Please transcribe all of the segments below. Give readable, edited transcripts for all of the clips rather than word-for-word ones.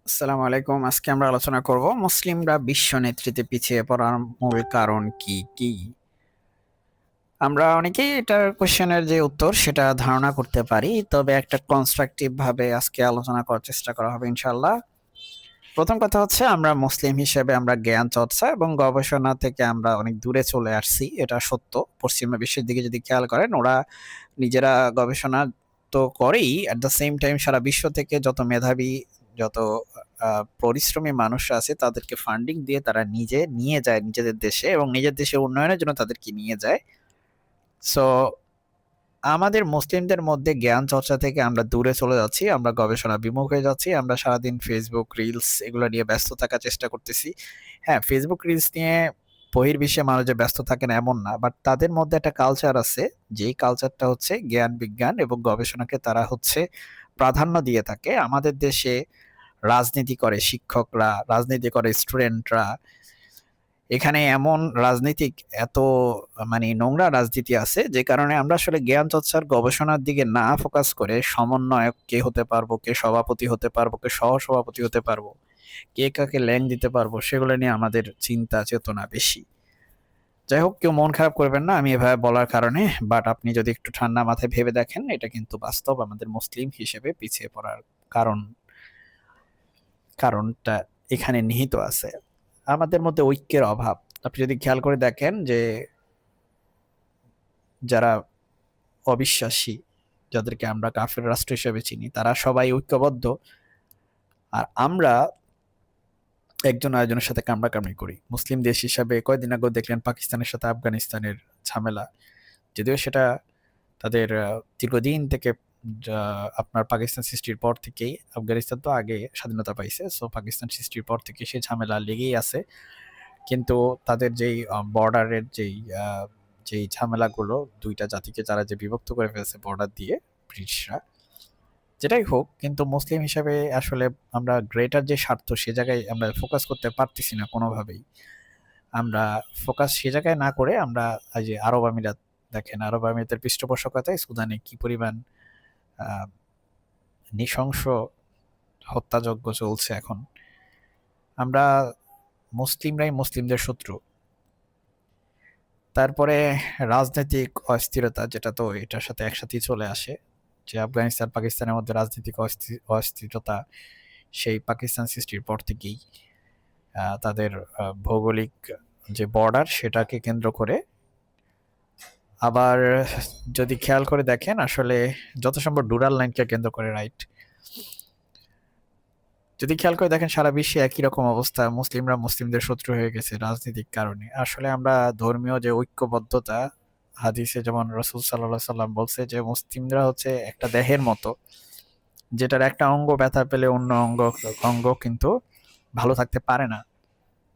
আসসালামু আলাইকুম। আজকে আমরা আলোচনা করব মুসলিমরা বিশ্ব নেতৃত্বে পিছিয়ে পড়ার মূল কারণ কি কি। আমরা অনেকেই এটার কোশ্চেনের যে উত্তর সেটা ধারণা করতে পারি, তবে একটা কনস্ট্রাকটিভ ভাবে আজকে আলোচনা করার চেষ্টা করা হবে ইনশাল্লাহ। প্রথম কথা হচ্ছে, আমরা মুসলিম হিসেবে আমরা জ্ঞান চর্চা এবং গবেষণা থেকে আমরা অনেক দূরে চলে আসছি, এটা সত্য। পশ্চিমা বিশ্বের দিকে যদি খেয়াল করেন, ওরা নিজেরা গবেষণা তো করেই, অ্যাট দ্য সেম টাইম সারা বিশ্ব থেকে যত মেধাবী, যত পরিশ্রমী মানুষরা আছে তাদেরকে ফান্ডিং দিয়ে তারা নিজে নিয়ে যায় নিজেদের দেশে, এবং নিজের দেশের উন্নয়নের জন্য তাদেরকে নিয়ে যায়। সো আমাদের মুসলিমদের মধ্যে জ্ঞান চর্চা থেকে আমরা দূরে চলে যাচ্ছি, আমরা গবেষণা বিমুখ হয়ে যাচ্ছি। আমরা সারাদিন ফেসবুক রিলস এগুলো নিয়ে ব্যস্ত থাকার চেষ্টা করতেছি। হ্যাঁ, ফেসবুক রিলস নিয়ে বহির্বিশ্বে মানুষ যে ব্যস্ত থাকেন এমন না, বাট তাদের মধ্যে একটা কালচার আছে, যেই কালচারটা হচ্ছে জ্ঞান বিজ্ঞান এবং গবেষণাকে তারা হচ্ছে প্রাধান্য দিয়ে থাকে। আমাদের দেশে রাজনীতি করে শিক্ষকরা, রাজনীতি করে স্টুডেন্টরা। এখানে এমন রাজনীতিক এত মানে নোংরা রাজনীতি আছে, যে কারণে আমরা আসলে জ্ঞান চর্চার গবেষণার দিকে না ফোকাস করে সমন্বয়ক কে হতে পারবো, কে সভাপতি হতে পারবো, কে সহসভাপতি হতে পারবো, কে কাকে ল্যাং দিতে পারবো, সেগুলো নিয়ে আমাদের চিন্তা চেতনা বেশি। যাই হোক, কেউ মন খারাপ করবেন না আমি এভাবে বলার কারণে, বাট আপনি যদি একটু ঠান্ডা মাথায় ভেবে দেখেন, এটা কিন্তু বাস্তব। আমাদের মুসলিম হিসেবে পিছিয়ে পড়ার কারণ কারণটা এখানে নিহিত আছে। আমাদের মধ্যে ঐক্যের অভাব। আপনি যদি খেয়াল করে দেখেন যে যারা অবিশ্বাসী, যাদেরকে আমরা কাফের রাষ্ট্র হিসেবে চিনি, তারা সবাই ঐক্যবদ্ধ, আর আমরা একজন আরেকজনের সাথে কামড়াকামড়ি করি। মুসলিম দেশ হিসাবে কয়েকদিন আগে দেখলেন পাকিস্তানের সাথে আফগানিস্তানের ঝামেলা, যদিও সেটা তাদের দীর্ঘদিন থেকে, আপনার পাকিস্তান সৃষ্টির পর থেকেই, আফগানিস্তান তো আগে স্বাধীনতা পাইছে, সো পাকিস্তান সৃষ্টির পর থেকে সে ঝামেলা লেগেই আছে। কিন্তু তাদের যেই বর্ডারের যেই ঝামেলাগুলো, দুইটা জাতিকে যারা যে বিভক্ত করে ফেলছে বর্ডার দিয়ে ব্রিটিশরা, যেটাই হোক, কিন্তু মুসলিম হিসাবে আসলে আমরা গ্রেটার যে স্বার্থ সে জায়গায় আমরা ফোকাস করতে পারতেছি না কোনোভাবেই। আমরা ফোকাস সে জায়গায় না করে আমরা এই যে আরব আমিরাত, দেখেন আরব আমিরাতের পৃষ্ঠপোষকতায় সুদানে কি পরিমাণ আহ, নৃশংস হত্যাযজ্ঞ চলছে এখন। আমরা মুসলিমরাই মুসলিমদের শত্রু। তারপরে রাজনৈতিক অস্থিরতা, যেটা তো এটার সাথে একসাথেই চলে আসে, যে আফগানিস্তান পাকিস্তানের মধ্যে রাজনৈতিক অস্থিরতা সেই পাকিস্তান সৃষ্টির পর থেকেই, তাদের ভৌগোলিক যে বর্ডার সেটাকে কেন্দ্র করে। আবার যদি খেয়াল করে দেখেন, আসলে যত সম্ভব ডুরাল লাইনকে কেন্দ্র করে, রাইট? যদি খেয়াল করে দেখেন, সারা বিশ্বে একই রকম অবস্থা, মুসলিমরা মুসলিমদের শত্রু হয়ে গেছে রাজনৈতিক কারণে। আসলে আমরা ধর্মীয় যে ঐক্যবদ্ধতা, হাদিসে যেমন রাসূল সাল্লাল্লাহু আলাইহি সাল্লাম বলছে যে মুসলিমরা হচ্ছে একটা দেহের মতো, যেটার একটা অঙ্গ ব্যথা পেলে অন্য অঙ্গ অঙ্গ কিন্তু ভালো থাকতে পারে না।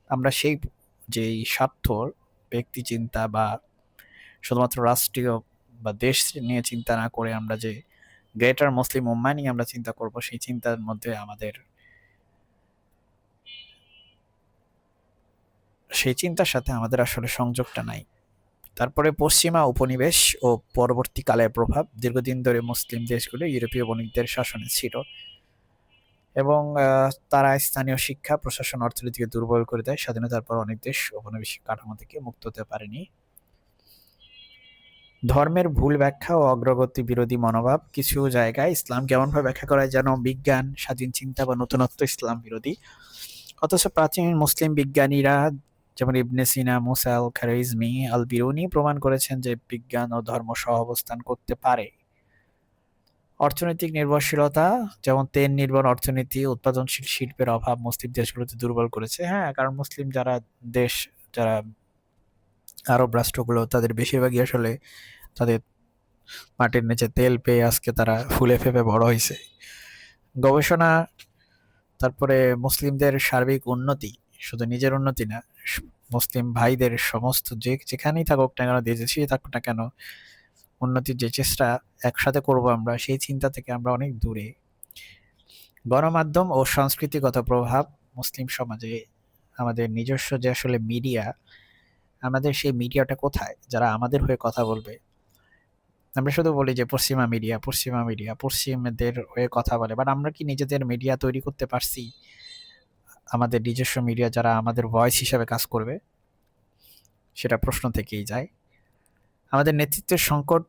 আমরা সেই যেই স্বার্থ, ব্যক্তি চিন্তা বা শুধুমাত্র রাষ্ট্রীয় বা দেশ নিয়ে চিন্তা না করে আমরা যে গ্রেটার মুসলিম উম্মাহ নিয়ে আমরা চিন্তা করব, সেই চিন্তার মধ্যে আমাদের, সেই চিন্তার সাথে আমাদের আসলে সংযোগটা নাই। তারপরে পশ্চিমা উপনিবেশ ও পরবর্তীকালের প্রভাব। দীর্ঘদিন ধরে মুসলিম দেশগুলো ইউরোপীয় বণিকদের শাসনে ছিল, এবং তারা স্থানীয় শিক্ষা, প্রশাসন, অর্থনীতিকে দুর্বল করে দেয়। স্বাধীনতার পর অনেক দেশ উপনিবেশিক কাঠামো থেকে মুক্ত হতে পারেনি। ধর্মের ভুল ব্যাখ্যা ও অগ্রগতি বিরোধী মনোভাব। কিছু জায়গায় ইসলামকে এমনভাবে ব্যাখ্যা করা হয় যেন বিজ্ঞান, স্বাধীন চিন্তা বা নতুনত্ব ইসলাম বিরোধী। অথচ প্রাচীন মুসলিম বিজ্ঞানীরা যেমন ইবনে সিনা, মুসা আল খারিজমি, আল বিরুনি প্রমাণ করেছেন যে বিজ্ঞান ও ধর্ম সহাবস্থান করতে পারে। অর্থনৈতিক নির্ভরশীলতা, যেমন তেল নির্ভর অর্থনীতি, উৎপাদনশীল শিল্পের অভাব মুসলিম দেশগুলোতে দুর্বল করেছে। হ্যাঁ, কারণ মুসলিম যারা দেশ, যারা আরব রাষ্ট্রগুলো, তাদের বেশিরভাগই আসলে তাদের মাটির নিচে তেল পেয়ে আজকে তারা ফুলে ফেপে বড় হয়েছে। গবেষণা, তারপরে মুসলিমদের সার্বিক উন্নতি, শুধু নিজের উন্নতি না, মুসলিম ভাইদের সমস্ত যে যেখানেই থাকুক না কেন, দেশেই থাকুক না কেন, উন্নতির যে চেষ্টা একসাথে করব আমরা, সেই চিন্তা থেকে আমরা অনেক দূরে। গণমাধ্যম ও সংস্কৃতিগত প্রভাব। মুসলিম সমাজে আমাদের নিজস্ব যে আসলে মিডিয়া, আমাদের সেই মিডিয়াটা কোথায়, যারা আমাদের হয়ে কথা বলবে? আমরা শুধু বলি যে পশ্চিমা মিডিয়া, পশ্চিমা মিডিয়া, পশ্চিমদের হয়ে কথা বলে, বাট আমরা কি নিজেদের মিডিয়া তৈরি করতে পারছি? আমাদের নিজস্ব মিডিয়া যারা আমাদের ভয়েস হিসাবে কাজ করবে, সেটা প্রশ্ন থেকেই যায়। আমাদের নেতৃত্বের সংকট,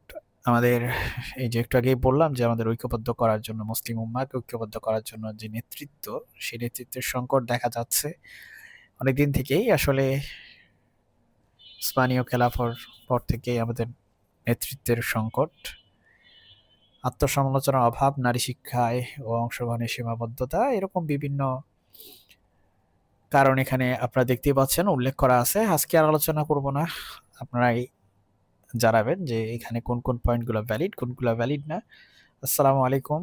আমাদের এই যে একটু আগেই বললাম যে আমাদের ঐক্যবদ্ধ করার জন্য, মুসলিম উম্মাহকে ঐক্যবদ্ধ করার জন্য যে নেতৃত্ব, সেই নেতৃত্বের সংকট দেখা যাচ্ছে অনেকদিন থেকেই। আসলে স্পানীয় খেলাফর পর থেকেই আমাদের নেতৃত্বের সংকট, আত্মসমালোচনার অভাব, নারী শিক্ষায় ও অংশগ্রহণের সীমাবদ্ধতা, এরকম বিভিন্ন কারণ এখানে আপনারা দেখতেই পাচ্ছেন উল্লেখ করা আছে। আজকে আর আলোচনা করব না, আপনারাই জানাবেন যে এখানে কোন কোন পয়েন্টগুলো ভ্যালিড, কোনগুলো ভ্যালিড না। আসসালামু আলাইকুম।